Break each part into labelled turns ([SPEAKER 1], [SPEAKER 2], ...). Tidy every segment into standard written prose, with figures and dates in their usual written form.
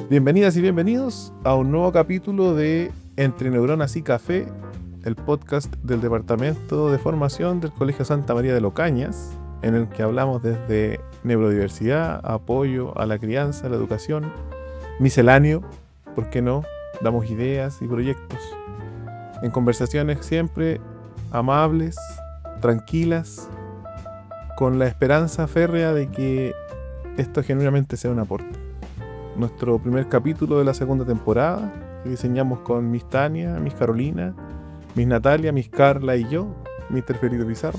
[SPEAKER 1] Bienvenidas y bienvenidos a un nuevo capítulo de Entre Neuronas y Café, el podcast del Departamento de Formación del Colegio Santa María de Locañas, en el que hablamos desde neurodiversidad, apoyo a la crianza, a la educación, misceláneo, ¿por qué no? Damos ideas y proyectos en conversaciones siempre amables, tranquilas, con la esperanza férrea de que esto genuinamente sea un aporte. Nuestro primer capítulo de la segunda temporada, que diseñamos con Miss Tania, Miss Carolina, Miss Natalia, Miss Carla y yo, Mr. Felipe Pizarro.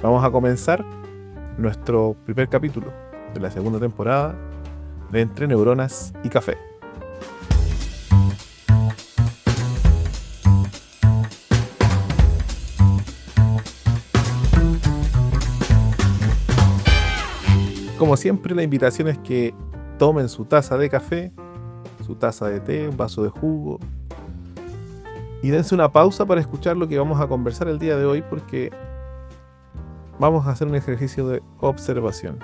[SPEAKER 1] Vamos a comenzar nuestro primer capítulo de la segunda temporada de Entre Neuronas y Café. Como siempre, la invitación es que tomen su taza de café, su taza de té, un vaso de jugo y dense una pausa para escuchar lo que vamos a conversar el día de hoy, porque vamos a hacer un ejercicio de observación,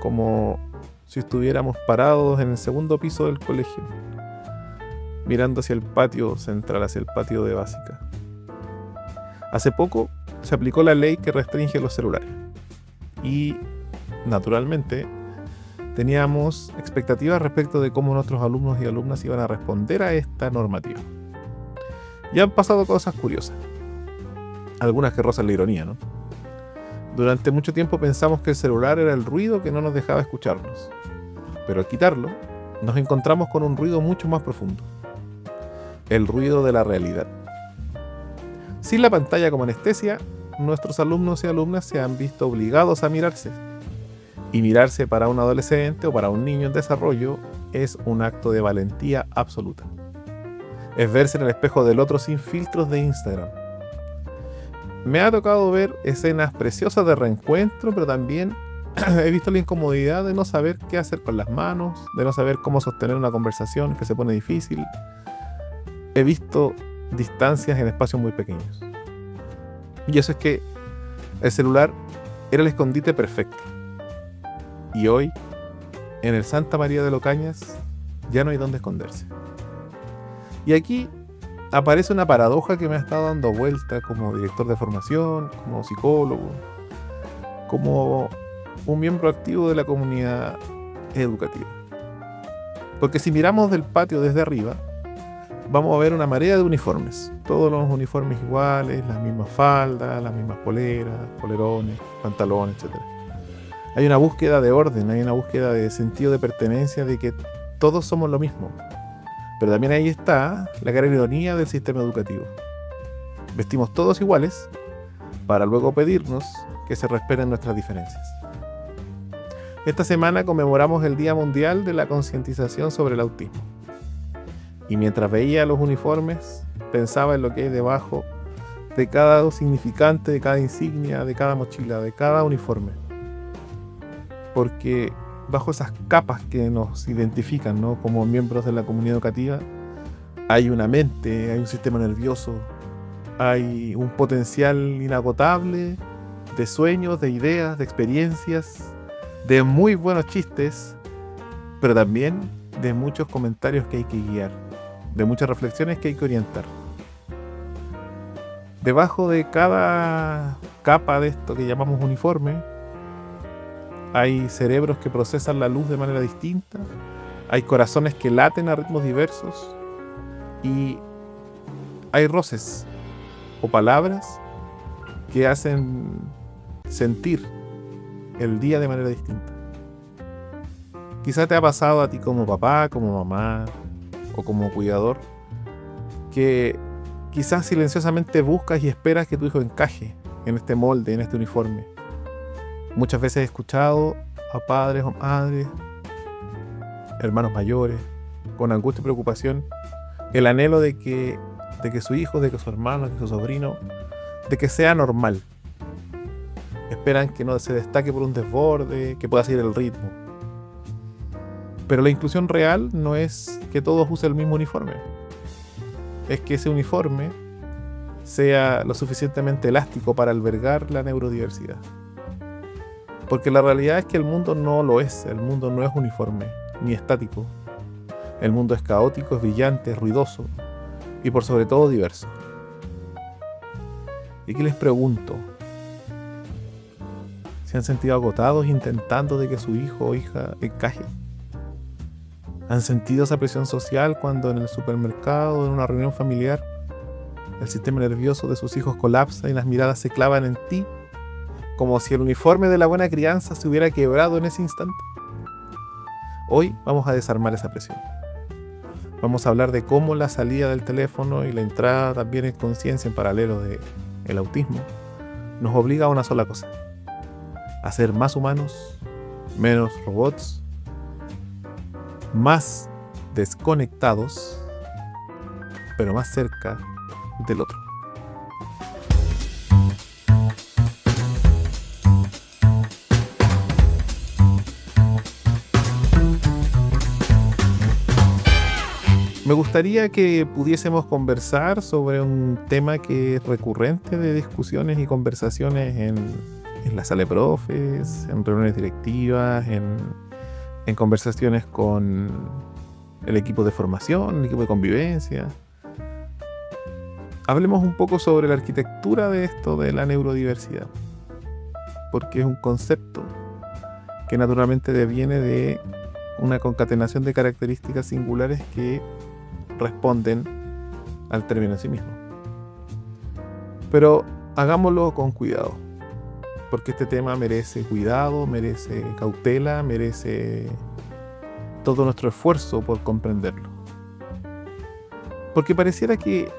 [SPEAKER 1] como si estuviéramos parados en el segundo piso del colegio, mirando hacia el patio central, hacia el patio de básica. Hace poco se aplicó la ley que restringe los celulares y, naturalmente, teníamos expectativas respecto de cómo nuestros alumnos y alumnas iban a responder a esta normativa. Ya han pasado cosas curiosas, algunas que rozan la ironía, ¿no? Durante mucho tiempo pensamos que el celular era el ruido que no nos dejaba escucharnos, pero al quitarlo, nos encontramos con un ruido mucho más profundo: el ruido de la realidad. Sin la pantalla como anestesia, nuestros alumnos y alumnas se han visto obligados a mirarse. Y mirarse para un adolescente o para un niño en desarrollo es un acto de valentía absoluta. Es verse en el espejo del otro sin filtros de Instagram. Me ha tocado ver escenas preciosas de reencuentro, pero también he visto la incomodidad de no saber qué hacer con las manos, de no saber cómo sostener una conversación que se pone difícil. He visto distancias en espacios muy pequeños. Y eso es que el celular era el escondite perfecto. Y hoy, en el Santa María de Locañas, ya no hay dónde esconderse. Y aquí aparece una paradoja que me ha estado dando vuelta como director de formación, como psicólogo, como un miembro activo de la comunidad educativa. Porque si miramos del patio desde arriba, vamos a ver una marea de uniformes. Todos los uniformes iguales, las mismas faldas, las mismas poleras, polerones, pantalones, etc. Hay una búsqueda de orden, hay una búsqueda de sentido de pertenencia, de que todos somos lo mismo. Pero también ahí está la gran ironía del sistema educativo. Vestimos todos iguales para luego pedirnos que se respeten nuestras diferencias. Esta semana conmemoramos el Día Mundial de la Concientización sobre el Autismo. Y mientras veía los uniformes, pensaba en lo que hay debajo de cada significante, de cada insignia, de cada mochila, de cada uniforme. Porque bajo esas capas que nos identifican, ¿no?, como miembros de la comunidad educativa, hay una mente, hay un sistema nervioso, hay un potencial inagotable de sueños, de ideas, de experiencias, de muy buenos chistes, pero también de muchos comentarios que hay que guiar, de muchas reflexiones que hay que orientar. Debajo de cada capa de esto que llamamos uniforme, hay cerebros que procesan la luz de manera distinta, hay corazones que laten a ritmos diversos y hay roces o palabras que hacen sentir el día de manera distinta. Quizá te ha pasado a ti como papá, como mamá o como cuidador, que quizás silenciosamente buscas y esperas que tu hijo encaje en este molde, en este uniforme. Muchas veces he escuchado a padres o madres, hermanos mayores, con angustia y preocupación, el anhelo de que su hijo, de que su hermano, de que su sobrino, de que sea normal. Esperan que no se destaque por un desborde, que pueda seguir el ritmo. Pero la inclusión real no es que todos usen el mismo uniforme. Es que ese uniforme sea lo suficientemente elástico para albergar la neurodiversidad. Porque la realidad es que el mundo no lo es, el mundo no es uniforme, ni estático. El mundo es caótico, es brillante, es ruidoso y por sobre todo diverso. Y aquí les pregunto, ¿se han sentido agotados intentando de que su hijo o hija encaje? ¿Han sentido esa presión social cuando en el supermercado, en una reunión familiar, el sistema nervioso de sus hijos colapsa y las miradas se clavan en ti, como si el uniforme de la buena crianza se hubiera quebrado en ese instante? Hoy vamos a desarmar esa presión. Vamos a hablar de cómo la salida del teléfono y la entrada también en conciencia en paralelo del autismo nos obliga a una sola cosa: a ser más humanos, menos robots, más desconectados, pero más cerca del otro. Me gustaría que pudiésemos conversar sobre un tema que es recurrente de discusiones y conversaciones en la sala de profes, en reuniones directivas, en conversaciones con el equipo de formación, el equipo de convivencia. Hablemos un poco sobre la arquitectura de esto de la neurodiversidad, porque es un concepto que naturalmente deviene de una concatenación de características singulares que responden al término en sí mismo. Pero hagámoslo con cuidado, porque este tema merece cuidado, merece cautela, merece todo nuestro esfuerzo por comprenderlo. Porque pareciera que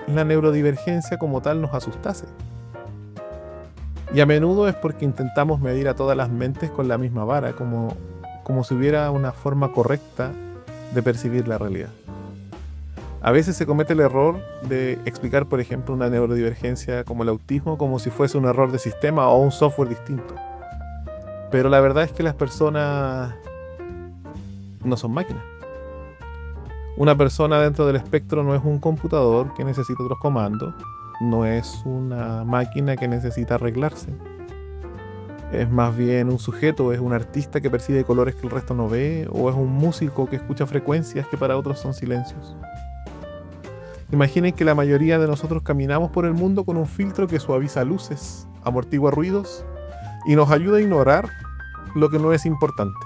[SPEAKER 1] la neurodivergencia como tal nos asustase. Y a menudo es porque intentamos medir a todas las mentes con la misma vara, como si hubiera una forma correcta de percibir la realidad. A veces se comete el error de explicar, por ejemplo, una neurodivergencia como el autismo como si fuese un error de sistema o un software distinto. Pero la verdad es que las personas no son máquinas. Una persona dentro del espectro no es un computador que necesita otros comandos, no es una máquina que necesita arreglarse. Es más bien un sujeto, es un artista que percibe colores que el resto no ve, o es un músico que escucha frecuencias que para otros son silencios. Imaginen que la mayoría de nosotros caminamos por el mundo con un filtro que suaviza luces, amortigua ruidos y nos ayuda a ignorar lo que no es importante.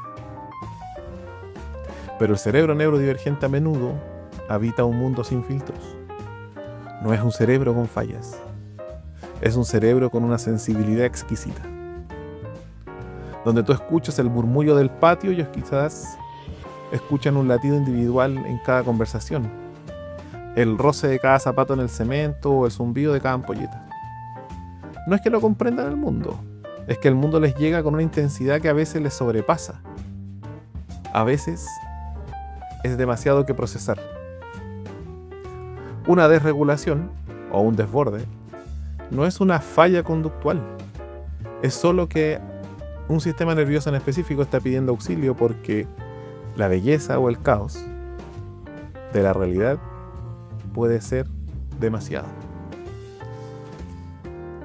[SPEAKER 1] Pero el cerebro neurodivergente a menudo habita un mundo sin filtros. No es un cerebro con fallas, es un cerebro con una sensibilidad exquisita, donde tú escuchas el murmullo del patio y ellos quizás escuchan un latido individual en cada conversación, el roce de cada zapato en el cemento o el zumbido de cada ampolleta. No es que no comprendan el mundo, es que el mundo les llega con una intensidad que a veces les sobrepasa. A veces es demasiado que procesar. Una desregulación o un desborde no es una falla conductual, es solo que un sistema nervioso en específico está pidiendo auxilio porque la belleza o el caos de la realidad puede ser demasiado.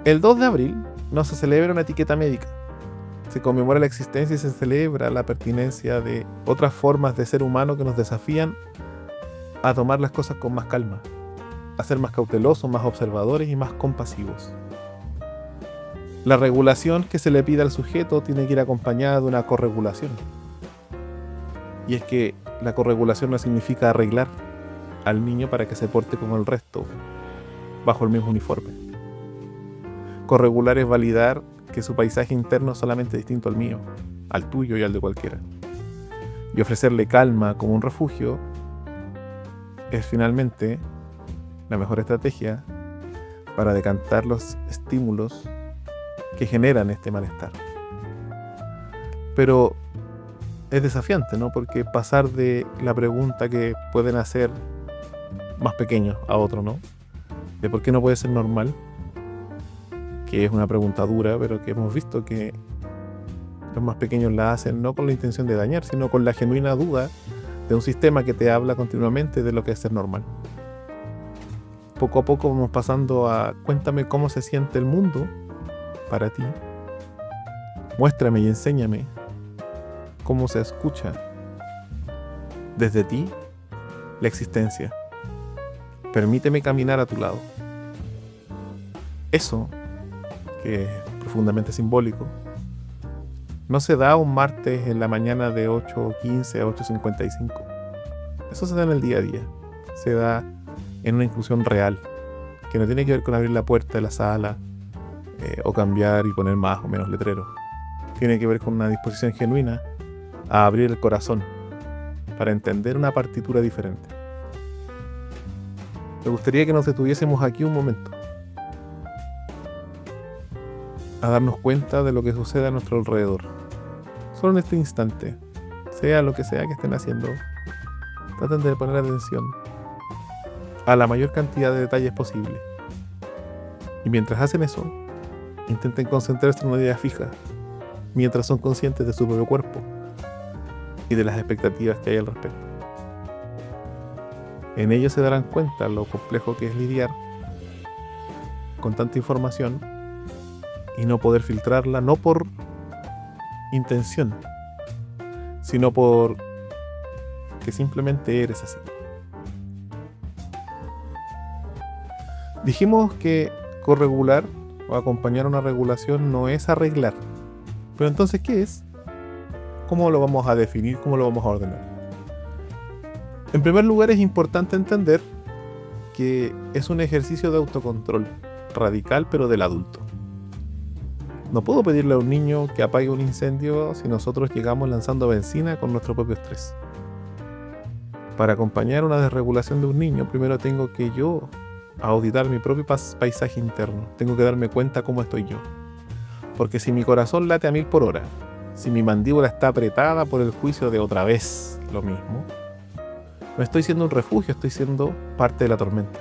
[SPEAKER 1] El 2 de abril no se celebra una etiqueta médica. Se conmemora la existencia y se celebra la pertinencia de otras formas de ser humano que nos desafían a tomar las cosas con más calma, a ser más cautelosos, más observadores y más compasivos. La regulación que se le pide al sujeto tiene que ir acompañada de una corregulación. Y es que la corregulación no significa arreglar al niño para que se porte como el resto, bajo el mismo uniforme. Corregular es validar que su paisaje interno es solamente distinto al mío, al tuyo y al de cualquiera. Y ofrecerle calma como un refugio es finalmente la mejor estrategia para decantar los estímulos que generan este malestar. Pero es desafiante, ¿no? Porque pasar de la pregunta que pueden hacer más pequeños a otro, ¿no? De por qué no puede ser normal, que es una pregunta dura, pero que hemos visto que los más pequeños la hacen no con la intención de dañar, sino con la genuina duda de un sistema que te habla continuamente de lo que es ser normal. Poco a poco vamos pasando a cuéntame cómo se siente el mundo para ti. Muéstrame y enséñame cómo se escucha desde ti la existencia. Permíteme caminar a tu lado. Eso, que es profundamente simbólico, no se da un martes en la mañana de 8:15 a 8:55. Eso se da en el día a día. Se da en una inclusión real, que no tiene que ver con abrir la puerta de la sala o cambiar y poner más o menos letreros. Tiene que ver con una disposición genuina a abrir el corazón para entender una partitura diferente. Me gustaría que nos detuviésemos aquí un momento a darnos cuenta de lo que sucede a nuestro alrededor. Solo en este instante, sea lo que sea que estén haciendo, traten de poner atención a la mayor cantidad de detalles posible. Y mientras hacen eso, intenten concentrarse en una idea fija, mientras son conscientes de su propio cuerpo y de las expectativas que hay al respecto. En ello se darán cuenta lo complejo que es lidiar con tanta información y no poder filtrarla, no por intención, sino por que simplemente eres así. Dijimos que corregular o acompañar una regulación no es arreglar. Pero entonces, ¿qué es? ¿Cómo lo vamos a definir? ¿Cómo lo vamos a ordenar? En primer lugar, es importante entender que es un ejercicio de autocontrol radical, pero del adulto. No puedo pedirle a un niño que apague un incendio si nosotros llegamos lanzando benzina con nuestro propio estrés. Para acompañar una desregulación de un niño, primero tengo que yo auditar mi propio paisaje interno. Tengo que darme cuenta cómo estoy yo. Porque si mi corazón late a 1000 por hora, si mi mandíbula está apretada por el juicio de otra vez lo mismo, no estoy siendo un refugio, estoy siendo parte de la tormenta.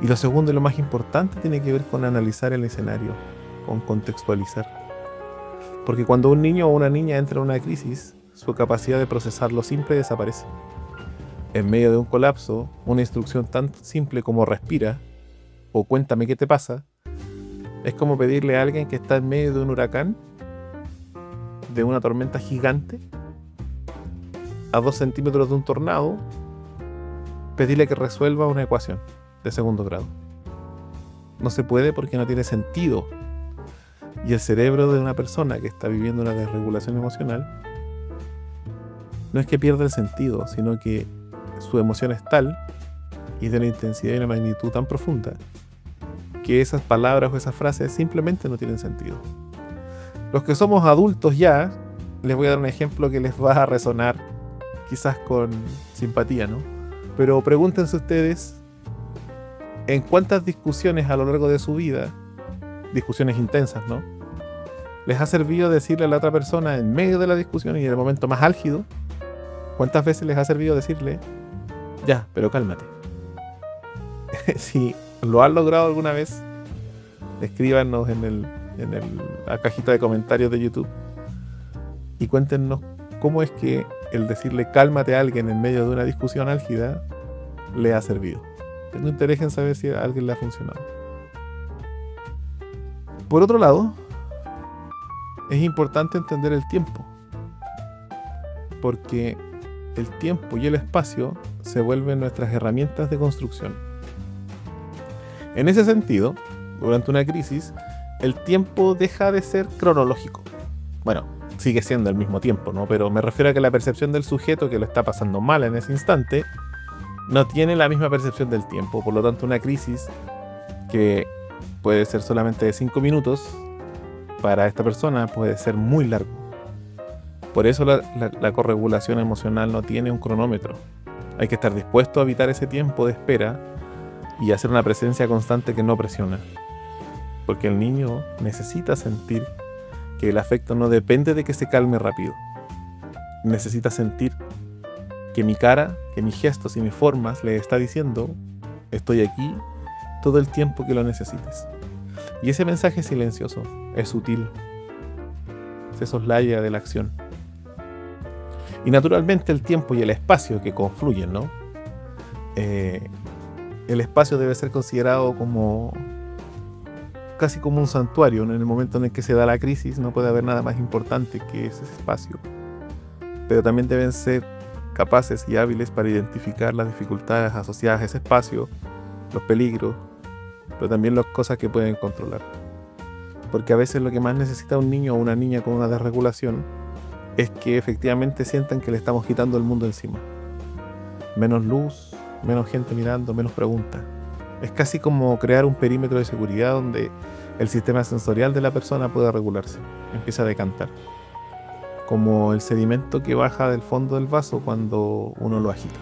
[SPEAKER 1] Y lo segundo y lo más importante tiene que ver con analizar el escenario, con contextualizar. Porque cuando un niño o una niña entra en una crisis, su capacidad de procesar lo simple desaparece. En medio de un colapso, una instrucción tan simple como respira o cuéntame qué te pasa, es como pedirle a alguien que está en medio de un huracán, de una tormenta gigante, a 2 centímetros de un tornado, pedirle que resuelva una ecuación de segundo grado. No se puede porque no tiene sentido. Y el cerebro de una persona que está viviendo una desregulación emocional no es que pierda el sentido, sino que su emoción es tal y de una intensidad y una magnitud tan profunda que esas palabras o esas frases simplemente no tienen sentido. Los que somos adultos ya, les voy a dar un ejemplo que les va a resonar quizás con simpatía, ¿no? Pero pregúntense ustedes en cuántas discusiones a lo largo de su vida, discusiones intensas, ¿no?, les ha servido decirle a la otra persona en medio de la discusión y en el momento más álgido, cuántas veces les ha servido decirle, ya, pero cálmate. Si lo han logrado alguna vez, escríbanos en la cajita de comentarios de YouTube y cuéntenos cómo es que el decirle cálmate a alguien en medio de una discusión álgida le ha servido. Tengo interés en saber si a alguien le ha funcionado. Por otro lado, es importante entender el tiempo, porque el tiempo y el espacio se vuelven nuestras herramientas de construcción. En ese sentido, durante una crisis, el tiempo deja de ser cronológico. Bueno, sigue siendo el mismo tiempo, ¿no? Pero me refiero a que la percepción del sujeto que lo está pasando mal en ese instante no tiene la misma percepción del tiempo. Por lo tanto, una crisis que puede ser solamente de 5 minutos, para esta persona puede ser muy largo. Por eso la corregulación emocional no tiene un cronómetro. Hay que estar dispuesto a evitar ese tiempo de espera y hacer una presencia constante que no presiona. Porque el niño necesita sentir que el afecto no depende de que se calme rápido. Necesita sentir que mi cara, que mis gestos y mis formas le está diciendo estoy aquí todo el tiempo que lo necesites. Y ese mensaje silencioso es sutil, se soslaya de la acción. Y naturalmente el tiempo y el espacio que confluyen, ¿no? El espacio debe ser considerado como casi como un santuario, ¿no? En el momento en el que se da la crisis no puede haber nada más importante que ese espacio. Pero también deben ser capaces y hábiles para identificar las dificultades asociadas a ese espacio, los peligros, pero también las cosas que pueden controlar. Porque a veces lo que más necesita un niño o una niña con una desregulación es que efectivamente sientan que le estamos quitando el mundo encima. Menos luz, menos gente mirando, menos preguntas. Es casi como crear un perímetro de seguridad donde el sistema sensorial de la persona pueda regularse, empieza a decantar. Como el sedimento que baja del fondo del vaso cuando uno lo agita.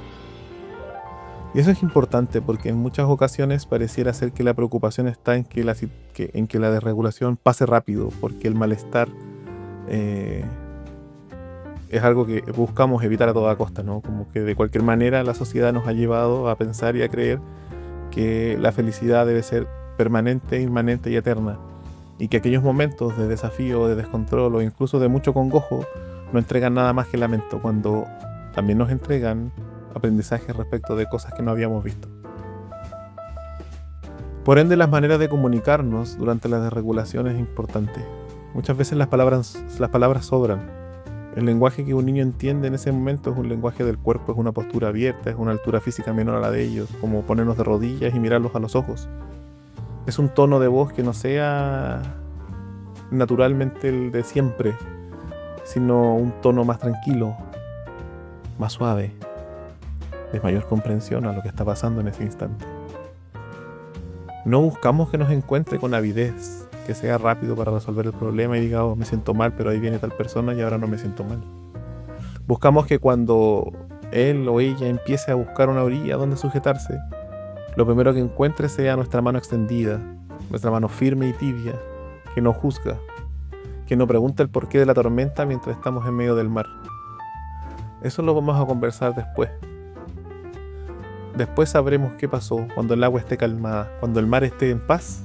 [SPEAKER 1] Y eso es importante porque en muchas ocasiones pareciera ser que la preocupación está en que la desregulación pase rápido, porque el malestar es algo que buscamos evitar a toda costa, ¿no? Como que de cualquier manera la sociedad nos ha llevado a pensar y a creer que la felicidad debe ser permanente, inmanente y eterna, y que aquellos momentos de desafío, de descontrol o incluso de mucho congojo no entregan nada más que lamento, cuando también nos entregan aprendizajes respecto de cosas que no habíamos visto. Por ende, las maneras de comunicarnos durante la desregulación es importante. Muchas veces las palabras sobran. El lenguaje que un niño entiende en ese momento es un lenguaje del cuerpo, es una postura abierta, es una altura física menor a la de ellos, como ponernos de rodillas y mirarlos a los ojos. Es un tono de voz que no sea naturalmente el de siempre, sino un tono más tranquilo, más suave, de mayor comprensión a lo que está pasando en ese instante. No buscamos que nos encuentre con avidez, que sea rápido para resolver el problema y diga, oh, me siento mal, pero ahí viene tal persona y ahora no me siento mal. Buscamos que cuando él o ella empiece a buscar una orilla donde sujetarse, lo primero que encuentre sea nuestra mano extendida, nuestra mano firme y tibia, que no juzga, que no pregunta el porqué de la tormenta mientras estamos en medio del mar. Eso lo vamos a conversar después. Después sabremos qué pasó cuando el agua esté calmada, cuando el mar esté en paz.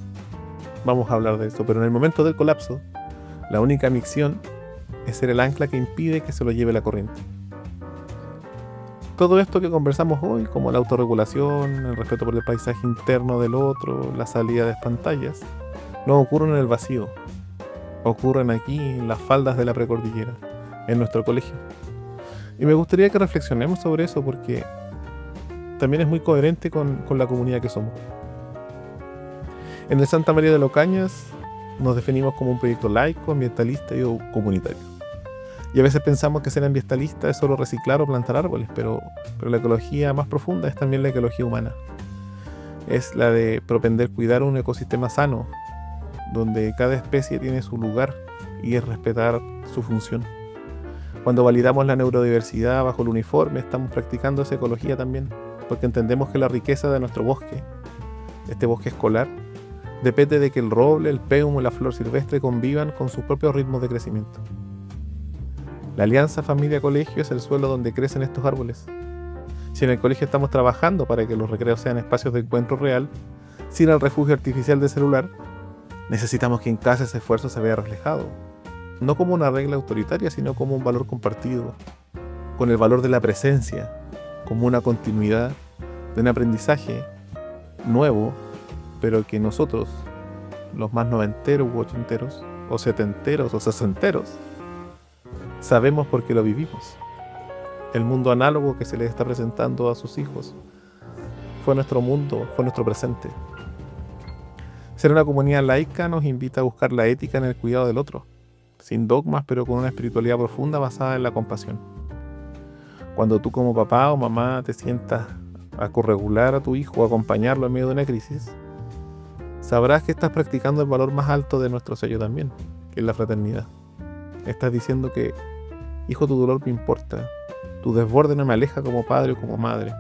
[SPEAKER 1] Vamos a hablar de eso, pero en el momento del colapso, la única misión es ser el ancla que impide que se lo lleve la corriente. Todo esto que conversamos hoy, como la autorregulación, el respeto por el paisaje interno del otro, la salida de pantallas, no ocurren en el vacío, ocurren aquí en las faldas de la precordillera, en nuestro colegio. Y me gustaría que reflexionemos sobre eso porque también es muy coherente con la comunidad que somos. En el Santa María de los Cañas nos definimos como un proyecto laico, ambientalista y comunitario. Y a veces pensamos que ser ambientalista es solo reciclar o plantar árboles, pero la ecología más profunda es también la ecología humana. Es la de propender cuidar un ecosistema sano, donde cada especie tiene su lugar y es respetar su función. Cuando validamos la neurodiversidad bajo el uniforme, estamos practicando esa ecología también, porque entendemos que la riqueza de nuestro bosque, este bosque escolar, depende de que el roble, el péumo y la flor silvestre convivan con sus propios ritmos de crecimiento. La alianza familia-colegio es el suelo donde crecen estos árboles. Si en el colegio estamos trabajando para que los recreos sean espacios de encuentro real, sin el refugio artificial de celular, necesitamos que en casa ese esfuerzo se vea reflejado, no como una regla autoritaria, sino como un valor compartido, con el valor de la presencia, como una continuidad de un aprendizaje nuevo, pero que nosotros, los más noventeros u ochenteros, o setenteros o sesenteros, sabemos porque lo vivimos. El mundo análogo que se les está presentando a sus hijos fue nuestro mundo, fue nuestro presente. Ser una comunidad laica nos invita a buscar la ética en el cuidado del otro, sin dogmas, pero con una espiritualidad profunda basada en la compasión. Cuando tú como papá o mamá te sientas a corregular a tu hijo o acompañarlo en medio de una crisis, sabrás que estás practicando el valor más alto de nuestro sello también, que es la fraternidad. Estás diciendo que, hijo, tu dolor me importa, tu desborde no me aleja como padre o como madre,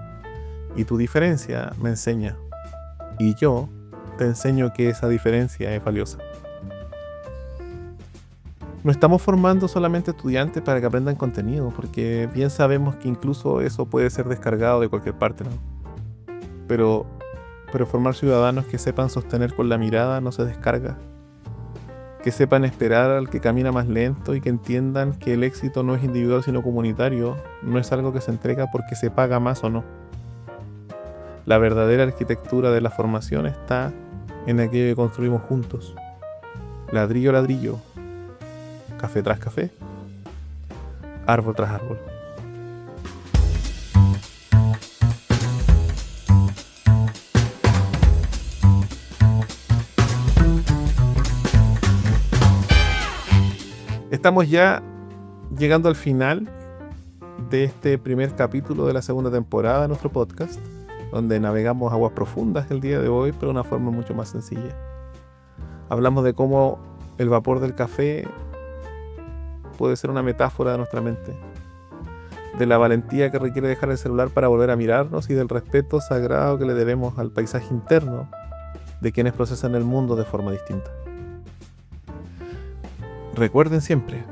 [SPEAKER 1] y tu diferencia me enseña, y yo te enseño que esa diferencia es valiosa. No estamos formando solamente estudiantes para que aprendan contenido, porque bien sabemos que incluso eso puede ser descargado de cualquier parte, ¿no? Pero formar ciudadanos que sepan sostener con la mirada no se descarga, que sepan esperar al que camina más lento y que entiendan que el éxito no es individual sino comunitario, no es algo que se entrega porque se paga más o no. La verdadera arquitectura de la formación está en aquello que construimos juntos, ladrillo a ladrillo, café tras café, árbol tras árbol. Estamos ya llegando al final de este primer capítulo de la segunda temporada de nuestro podcast, donde navegamos aguas profundas el día de hoy, pero de una forma mucho más sencilla. Hablamos de cómo el vapor del café puede ser una metáfora de nuestra mente, de la valentía que requiere dejar el celular para volver a mirarnos y del respeto sagrado que le debemos al paisaje interno de quienes procesan el mundo de forma distinta. Recuerden siempre,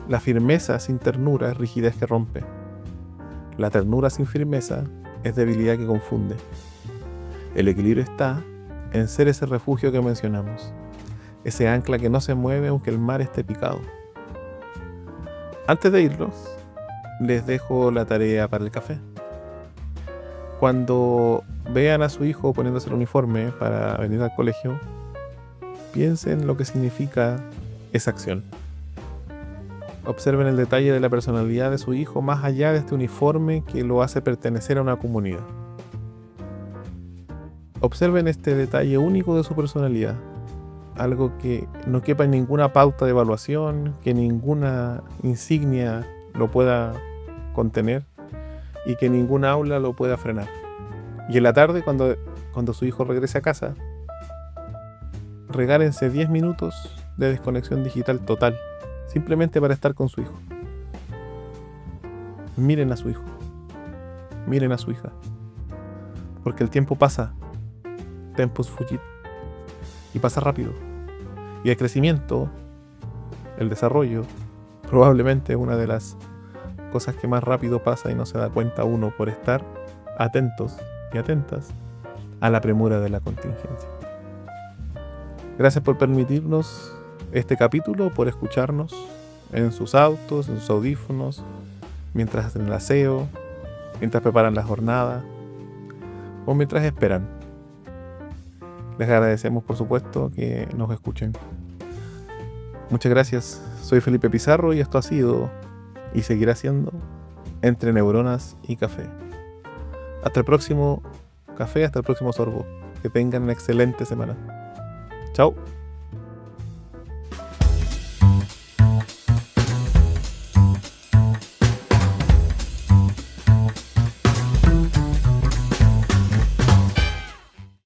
[SPEAKER 1] la firmeza sin ternura es rigidez que rompe. La ternura sin firmeza es debilidad que confunde. El equilibrio está en ser ese refugio que mencionamos, ese ancla que no se mueve aunque el mar esté picado. Antes de irnos, les dejo la tarea para el café. Cuando vean a su hijo poniéndose el uniforme para venir al colegio, piensen lo que significa esa acción. Observen el detalle de la personalidad de su hijo más allá de este uniforme que lo hace pertenecer a una comunidad. Observen este detalle único de su personalidad, algo que no quepa en ninguna pauta de evaluación, que ninguna insignia lo pueda contener y que ninguna aula lo pueda frenar. Y en la tarde, cuando su hijo regrese a casa, regálense 10 minutos de desconexión digital total, simplemente para estar con su hijo. Miren a su hijo, miren a su hija, porque el tiempo pasa, tempus fugit, y pasa rápido. Y el crecimiento, el desarrollo, probablemente es una de las cosas que más rápido pasa y no se da cuenta uno por estar atentos y atentas a la premura de la contingencia. Gracias por permitirnos este capítulo, por escucharnos en sus autos, en sus audífonos, mientras hacen el aseo, mientras preparan la jornada o mientras esperan. Les agradecemos, por supuesto, que nos escuchen. Muchas gracias. Soy Felipe Pizarro y esto ha sido y seguirá siendo Entre Neuronas y Café. Hasta el próximo café, hasta el próximo sorbo. Que tengan una excelente semana. Chao.